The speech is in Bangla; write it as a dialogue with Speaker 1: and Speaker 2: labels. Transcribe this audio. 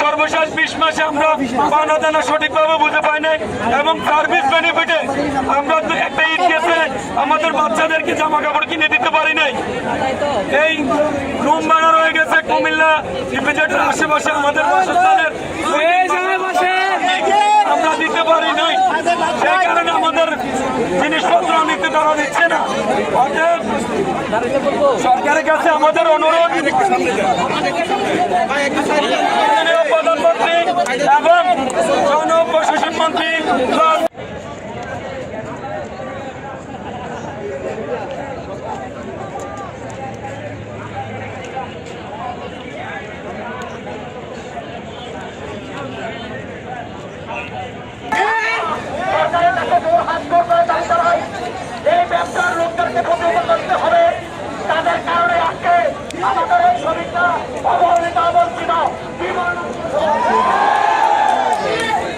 Speaker 1: সর্বশেষ 20 মাসে আমরা পাওনা দানা সঠিকভাবে বুঝে পাই নাই এবং সার্ভিস বেনিফিটে আমরা একটা ঈদ গেছে আমাদের বাচ্চাদেরকে জামা কাপড় কিনে দিতে পারি নাই। এই রুম ভাড়া রয়ে গেছে কুমিল্লা ইপিজেডের আশেপাশে আমাদের বাসস্থানের আমরা দিতে পারি নাই। সেই কারণে আমাদের জিনিসপত্র নিতে তারা দিচ্ছে না। অতএব সরকারের কাছে আমাদের অনুরোধ